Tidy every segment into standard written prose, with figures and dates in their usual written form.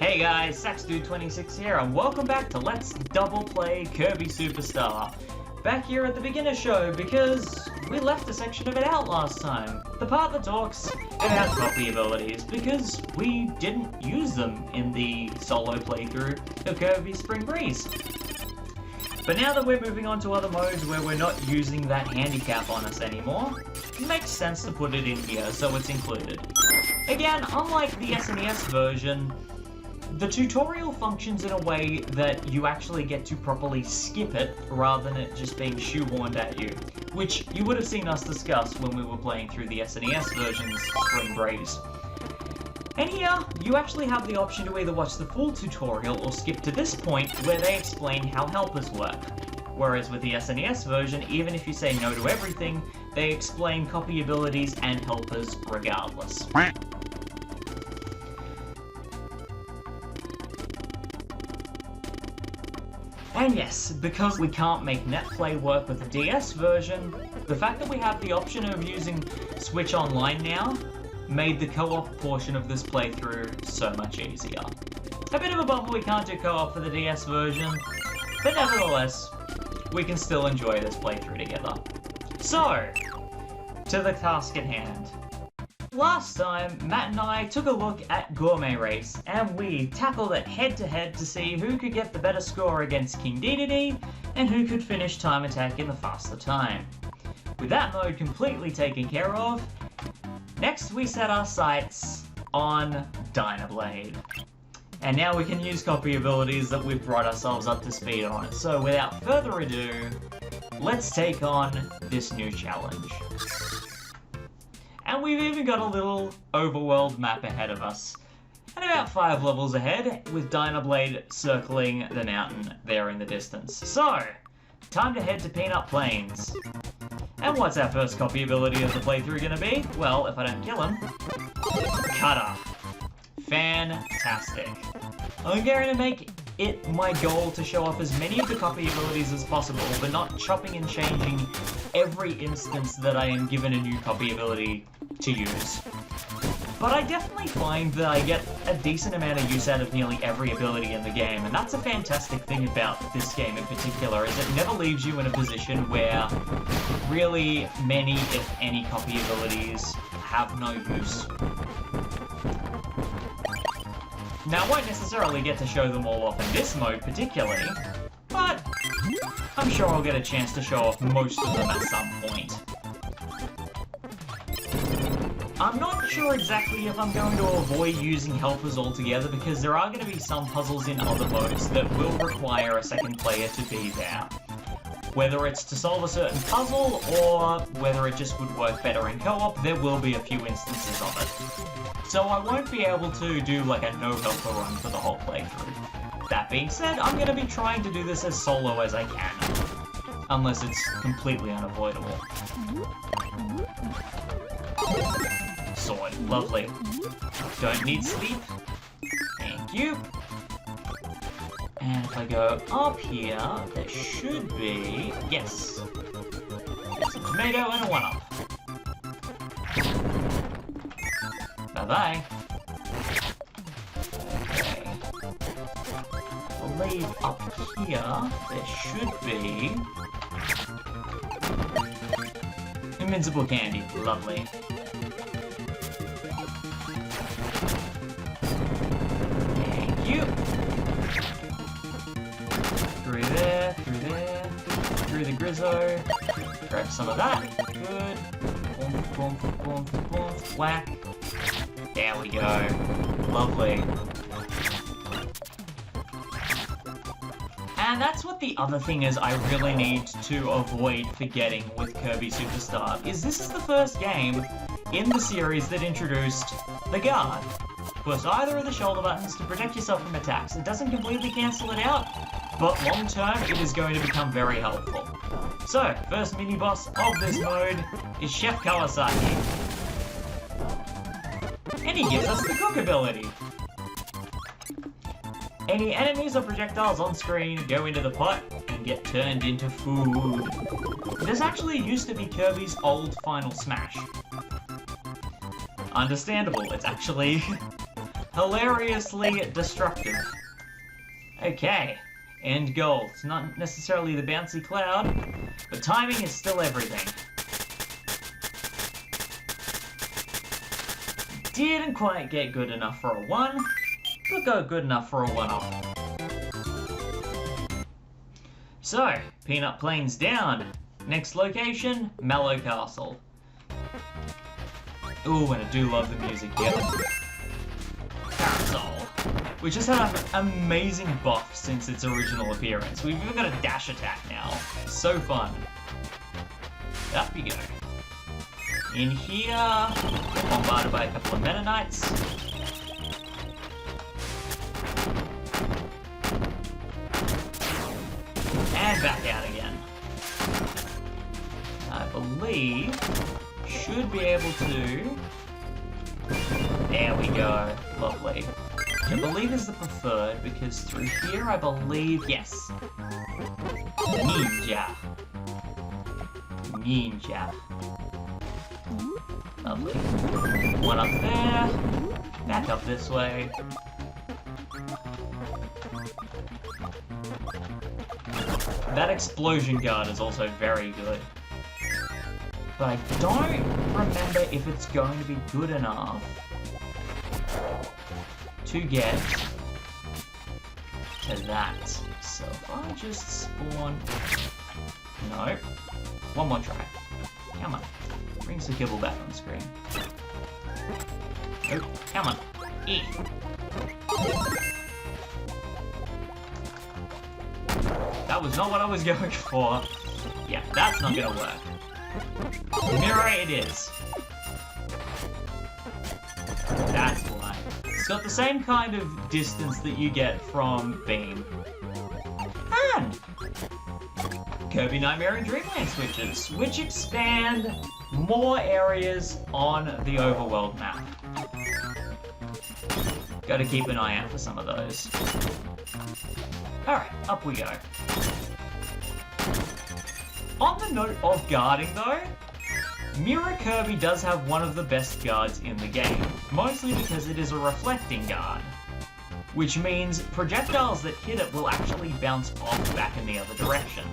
Hey guys, SaxDude26 here, and welcome back to Let's Double Play Kirby Superstar. Back here at the beginner show because we left a section of it out last time. The part that talks about copy abilities because we didn't use them in the solo playthrough of Kirby Spring Breeze. But now that we're moving on to other modes where we're not using that handicap on us anymore, it makes sense to put it in here so it's included. Again, unlike the SNES version, the tutorial functions in a way that you actually get to properly skip it rather than it just being shoehorned at you, which you would have seen us discuss when we were playing through the SNES version's Spring Breeze. And here, you actually have the option to either watch the full tutorial or skip to this point where they explain how helpers work. Whereas with the SNES version, even if you say no to everything, they explain copy abilities and helpers regardless. And yes, because we can't make netplay work with the DS version, the fact that we have the option of using Switch Online now made the co-op portion of this playthrough so much easier. A bit of a bummer we can't do co-op for the DS version, but nevertheless, we can still enjoy this playthrough together. So, to the task at hand. Last time, Matt and I took a look at Gourmet Race, and we tackled it head-to-head to see who could get the better score against King Dedede, and who could finish Time Attack in the faster time. With that mode completely taken care of, next we set our sights on Dynablade. And now we can use copy abilities that we've brought ourselves up to speed on. So without further ado, let's take on this new challenge. And we've even got a little overworld map ahead of us. And about 5 levels ahead, with Dynablade circling the mountain there in the distance. So, time to head to Peanut Plains. And what's our first copy ability of the playthrough gonna be? Well, if I don't kill him, Cutter. Fantastic. I'm going to make it my goal to show off as many of the copy abilities as possible, but not chopping and changing every instance that I am given a new copy ability to use. But I definitely find that I get a decent amount of use out of nearly every ability in the game, and that's a fantastic thing about this game in particular, is it never leaves you in a position where really many, if any, copy abilities have no use. Now, I won't necessarily get to show them all off in this mode particularly, but I'm sure I'll get a chance to show off most of them at some point. I'm not sure exactly if I'm going to avoid using helpers altogether, because there are going to be some puzzles in other modes that will require a second player to be there. Whether it's to solve a certain puzzle, or whether it just would work better in co-op, there will be a few instances of it. So I won't be able to do like a no-helper run for the whole playthrough. That being said, I'm going to be trying to do this as solo as I can. Unless it's completely unavoidable. Sword, lovely. Don't need sleep. Thank you. And if I go up here, there should be... yes. There's a tomato and a 1-up. Bye-bye. Okay. I believe up here, there should be... invincible candy. Lovely. Thank you. Through there, through the Grizzo. Grab some of that. Good. Boom, boom, boom, boom, boom. Whack. There we go. Lovely. And that's what the other thing is I really need to avoid forgetting with Kirby Superstar, is this is the first game in the series that introduced the guard. Push either of the shoulder buttons to protect yourself from attacks. It doesn't completely cancel it out, but long term it is going to become very helpful. So, first mini-boss of this mode is Chef Kawasaki. And he gives us the cook ability. Any enemies or projectiles on screen go into the pot and get turned into food. This actually used to be Kirby's old Final Smash. Understandable, it's actually hilariously destructive. Okay, end goal. It's not necessarily the bouncy cloud, but timing is still everything. Didn't quite get good enough for a 1, but got good enough for a 1-off. So, Peanut Plains down. Next location, Mallow Castle. Ooh, and I do love the music here. Parasol, which has had an amazing buff since its original appearance. We've even got a dash attack now. So fun. Up you go. In here, get bombarded by a couple of Meta Knights. And back out again. I believe should be able to. There we go. Lovely. Which I believe is the preferred because through here I believe yes. Ninja. Ninja. Lovely. One up there. Back up this way. That explosion guard is also very good. But I don't remember if it's going to be good enough to get to that. So if I just spawn... No. One more try. Come on. Bring Sakibble back on screen. Oh, come on. E. That was not what I was going for. Yeah, that's not gonna work. Mirror it is. That's why. It's got the same kind of distance that you get from Beam. And Kirby Nightmare and Dreamland switches, which expand more areas on the overworld map. Gotta keep an eye out for some of those. Alright, up we go. On the note of guarding though, Mirror Kirby does have one of the best guards in the game, mostly because it is a reflecting guard, which means projectiles that hit it will actually bounce off back in the other direction.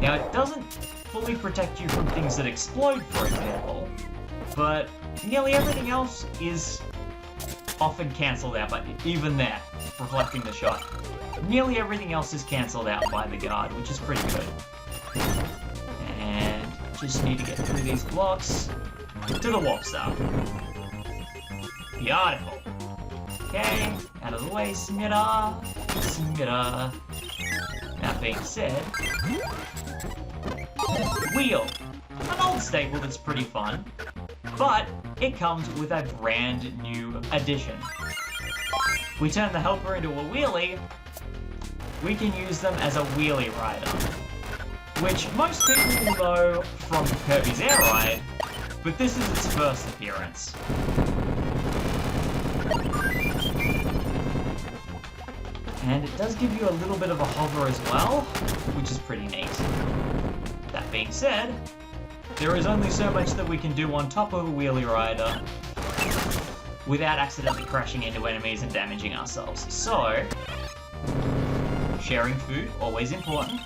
Now it doesn't fully protect you from things that explode, for example, but nearly everything else is often cancelled out, but even there, reflecting the shot. Nearly everything else is cancelled out by the guard, which is pretty good. And just need to get through these blocks to the warp star. Beautiful. Okay, out of the way, Smitter. Smitter. That being said, Wheel. An old staple that's pretty fun, but it comes with a brand new addition. We turn the helper into a wheelie, we can use them as a wheelie rider, which most people will know from Kirby's Air Ride, but this is its first appearance. And it does give you a little bit of a hover as well, which is pretty neat. That being said, there is only so much that we can do on top of a wheelie rider without accidentally crashing into enemies and damaging ourselves. So, sharing food, always important.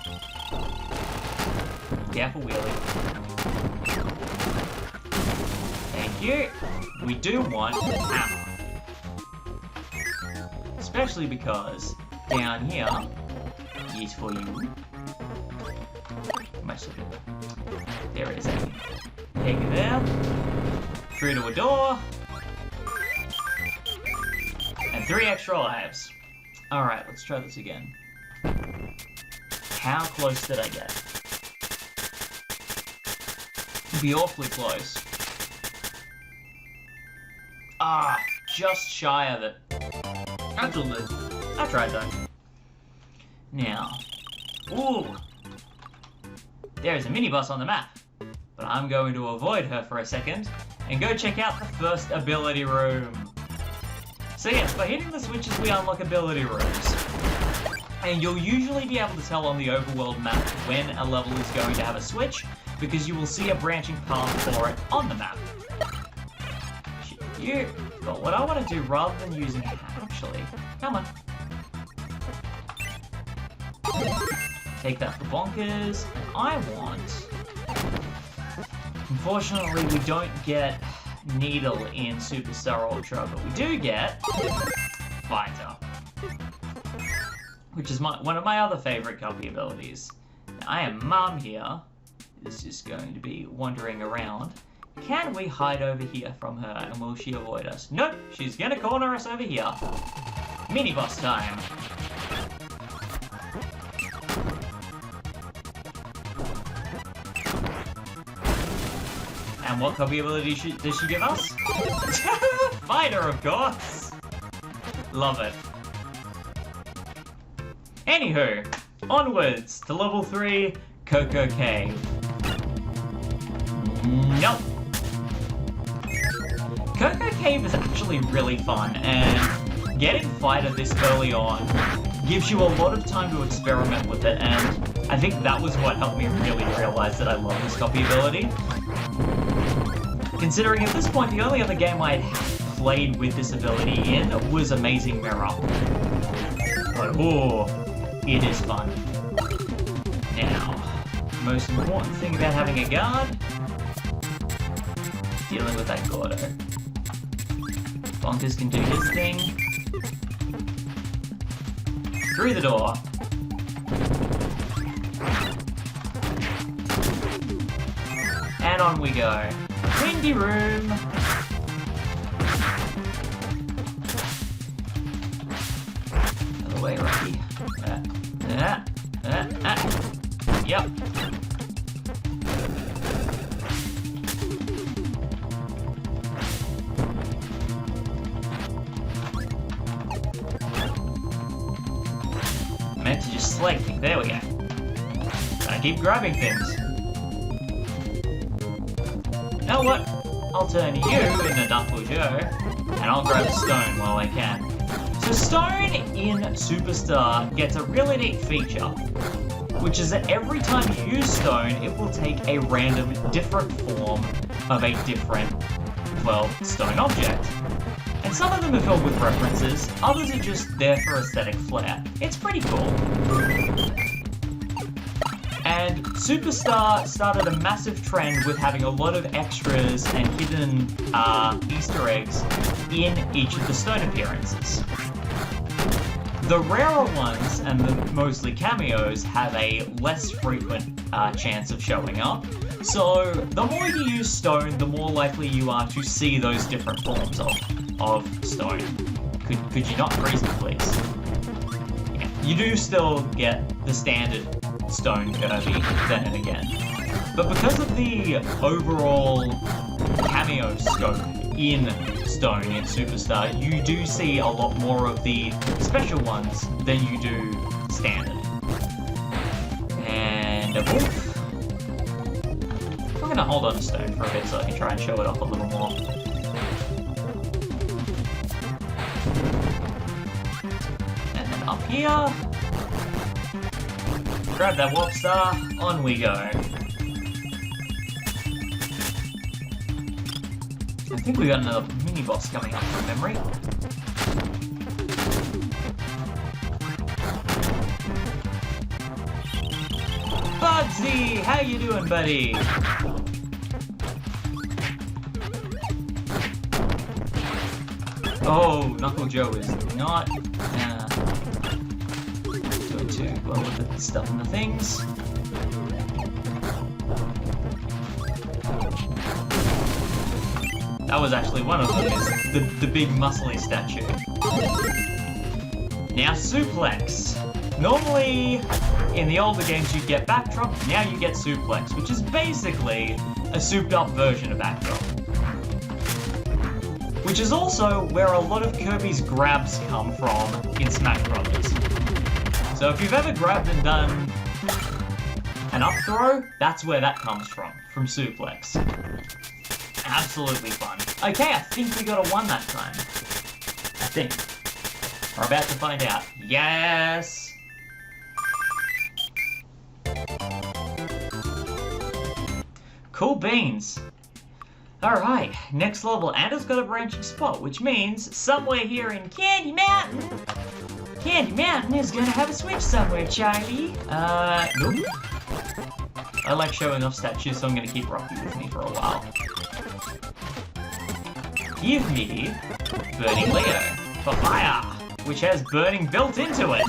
Careful wheelie. Thank you. We do want ammo. Especially because down here is for you. Much look at that. There is a peg there. Through to a door. And 3 extra lives. Alright, let's try this again. How close did I get? Be awfully close. Ah, just shy of it. That'll do. I tried though. Now, ooh, there's a mini boss on the map, but I'm going to avoid her for a second and go check out the first ability room. So yes, by hitting the switches we unlock ability rooms. And you'll usually be able to tell on the overworld map when a level is going to have a switch, because you will see a branching path for it on the map. You. But what I want to do, rather than using... Actually, come on. Take that for bonkers. I want... Unfortunately, we don't get Needle in Superstar Ultra, but we do get Fighter, which is one of my other favorite copy abilities. Now, I am Mum here. Is just going to be wandering around. Can we hide over here from her, and will she avoid us? Nope, she's gonna corner us over here. Mini boss time. And what copy ability does she give us? Fighter, of course! Love it. Anywho, onwards to level 3, Coco Cave. Nope. Coco Cave is actually really fun, and getting Fighter this early on gives you a lot of time to experiment with it, and I think that was what helped me really realize that I love this copy ability. Considering at this point the only other game I had played with this ability in was Amazing Mirror. But oh, it is fun. Now, the most important thing about having a guard, dealing with that Gordo. Bonkers can do his thing. Through the door. And on we go. Windy room. Other way, Rocky. Yep. Meant to just select things. There we go. Gotta keep grabbing things. You know what? I'll turn you into Knuckle Joe, and I'll grab Stone while I can. So Stone in Superstar gets a really neat feature, which is that every time you use Stone, it will take a random different form of a different, well, Stone object. And some of them are filled with references, others are just there for aesthetic flair. It's pretty cool. And Superstar started a massive trend with having a lot of extras and hidden Easter eggs in each of the Stone appearances. The rarer ones, and the mostly cameos, have a less frequent chance of showing up. So the more you use Stone, the more likely you are to see those different forms of Stone. Could you not freeze me, please? Yeah. You do still get the standard Stone Kirby then and again. But because of the overall cameo scope in Stone in Superstar, you do see a lot more of the special ones than you do standard. And a wolf. I'm gonna hold on to Stone for a bit so I can try and show it off a little more. And then up here, grab that warp star, on we go. I think we got another mini-boss coming up from memory. Bugsy! How you doing, buddy? Oh, Knuckle Joe is not doing too well with the stuff and the things. That was actually one of them, is the big muscly statue. Now suplex. Normally, in the older games you'd get backdrop, now you get suplex, which is basically a souped up version of backdrop. Which is also where a lot of Kirby's grabs come from in Smash Brothers. So if you've ever grabbed and done an up throw, that's where that comes from suplex. Absolutely fun. Okay, I think we got a 1 that time. I think. We're about to find out. Yes! Cool beans. Alright, next level, and it's got a branching spot, which means somewhere here in Candy Mountain. Candy Mountain is gonna have a switch somewhere, Charlie. Nope. I like showing off statues, so I'm gonna keep Rocky with me for a while. Give me Burning Leo for fire, which has burning built into it.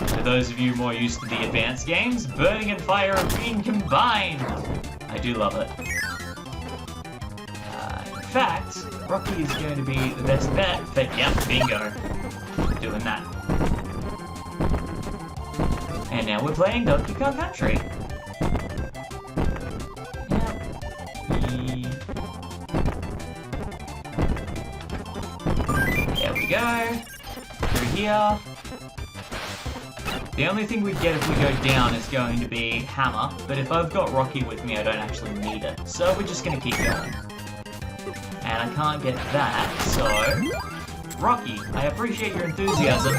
For those of you more used to the advanced games, burning and fire are being combined. I do love it. In fact, Rocky is going to be the best bet for, yep, bingo. Doing that. And now we're playing Donkey Kong Country. There we go. Through here. The only thing we get if we go down is going to be hammer, but if I've got Rocky with me, I don't actually need it. So we're just gonna keep going. And I can't get that, so... Rocky, I appreciate your enthusiasm,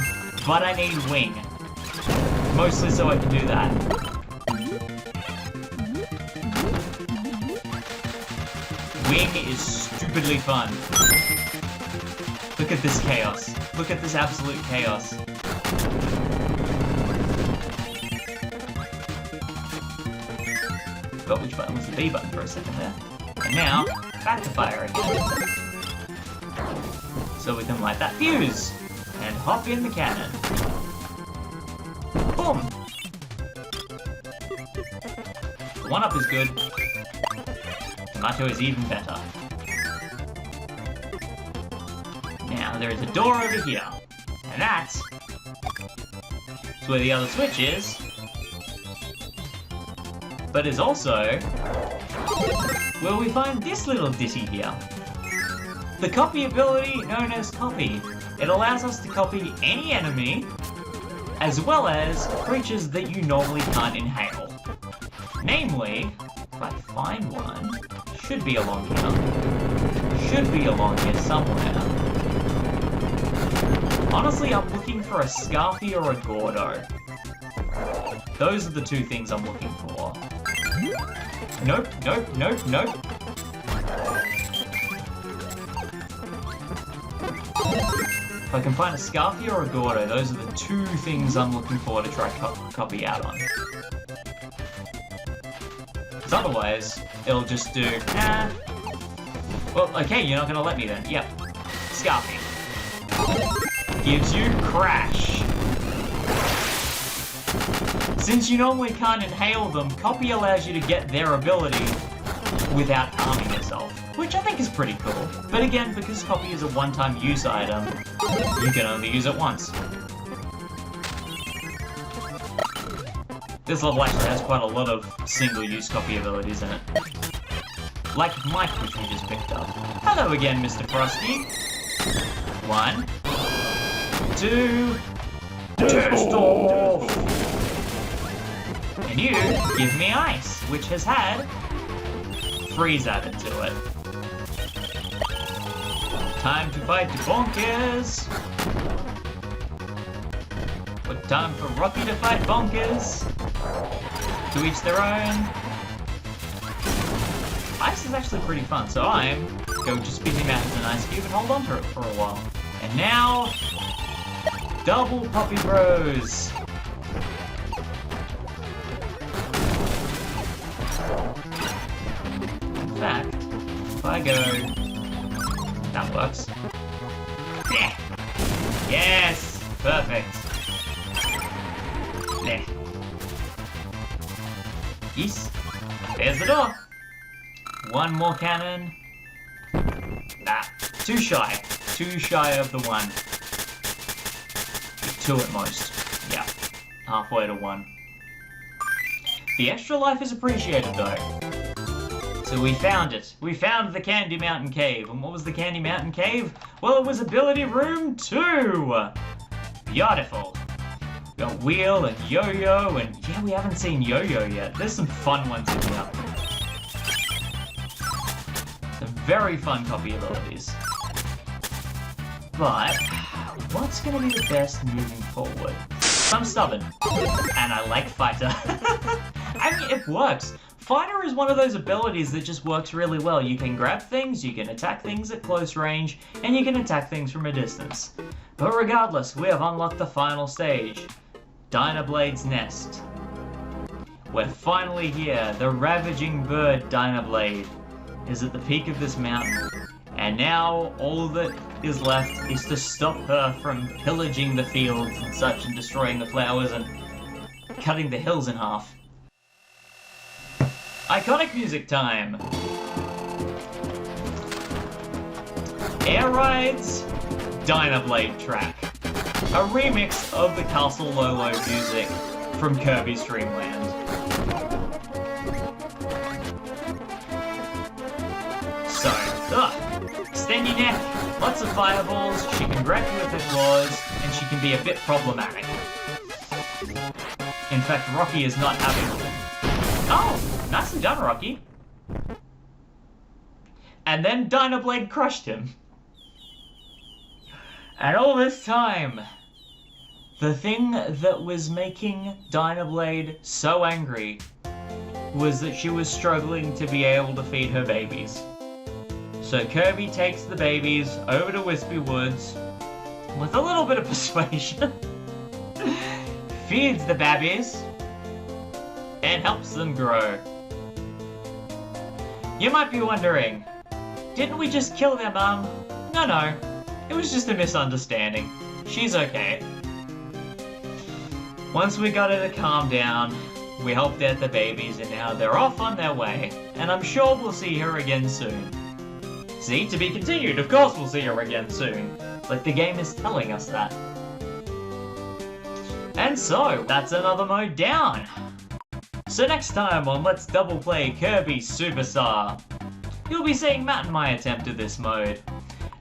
but I need wing. Mostly so I can do that. Wing is stupidly fun. Look at this chaos. Look at this absolute chaos. Forgot which button was the B button for a second there. And now, back to fire again. So we can light that fuse and hop in the cannon. Boom! The 1-up is good. Tomato is even better. Now there is a door over here, and that's where the other switch is. But is also where we find this little ditty here. The copy ability known as copy. It allows us to copy any enemy, as well as creatures that you normally can't inhale. Namely, if I find one, should be along here. Should be along here somewhere. Honestly, I'm looking for a Scarfy or a Gordo. Those are the two things I'm looking for. Nope, nope, nope, nope. If I can find a Scarfy or a Gordo, those are the two things I'm looking for to try copy out on. Because otherwise, it'll just do, nah. Well, okay, you're not gonna let me then. Yep. Scarfy. Gives you Crash. Since you normally can't inhale them, copy allows you to get their ability without harming yourself, which I think is pretty cool. But again, because copy is a one-time use item, you can only use it once. This level actually has quite a lot of single-use copy abilities in it. Like Mike, which we just picked up. Hello again, Mr. Frosty. 1, 2, test off! And you give me ice, which has had freeze added to it. Time to fight the bonkers. What time for Rocky to fight bonkers? To each their own. Ice is actually pretty fun, so I'm going to spin him out as an ice cube and hold on to it for a while. And now, double Poppy Bros. In fact, if I go, that works. Yeah. Yes, perfect. There. Yes, there's the door. One more cannon. Nah, too shy of the 1. 2 at most. Yeah, halfway to 1. The extra life is appreciated though. So we found it. We found the Candy Mountain Cave. And what was the Candy Mountain Cave? Well, it was Ability Room 2! Beautiful. We got Wheel and Yo-Yo, and yeah, we haven't seen Yo-Yo yet. There's some fun ones in here. Some very fun copy abilities. But, what's going to be the best moving forward? I'm stubborn, and I like Fighter. I mean, it works. Fighter is one of those abilities that just works really well. You can grab things, you can attack things at close range, and you can attack things from a distance. But regardless, we have unlocked the final stage, Dynablade's Nest. We're finally here. The ravaging bird Dynablade is at the peak of this mountain. And now all that is left is to stop her from pillaging the fields and such and destroying the flowers and cutting the hills in half. Iconic music time! Air Ride's Dynablade track. A remix of the Castle Lolo music from Kirby's Dreamland. So, extend your neck, lots of fireballs, she can grab you with her claws, and she can be a bit problematic. In fact, Rocky is not having them. Oh, nicely done, Rocky. And then Dynablade crushed him. And all this time, the thing that was making Dynablade so angry was that she was struggling to be able to feed her babies. So Kirby takes the babies over to Wispy Woods with a little bit of persuasion, feeds the babies, and helps them grow. You might be wondering, didn't we just kill their mum? No, it was just a misunderstanding. She's okay. Once we got her to calm down, we helped out the babies and now they're off on their way. And I'm sure we'll see her again soon. See, to be continued, of course we'll see her again soon. Like the game is telling us that. And so, that's another mode down. So next time on Let's Double Play Kirby Superstar, you'll be seeing Matt and my attempt at this mode.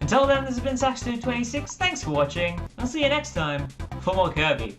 Until then, this has been Sax226, thanks for watching, I'll see you next time for more Kirby.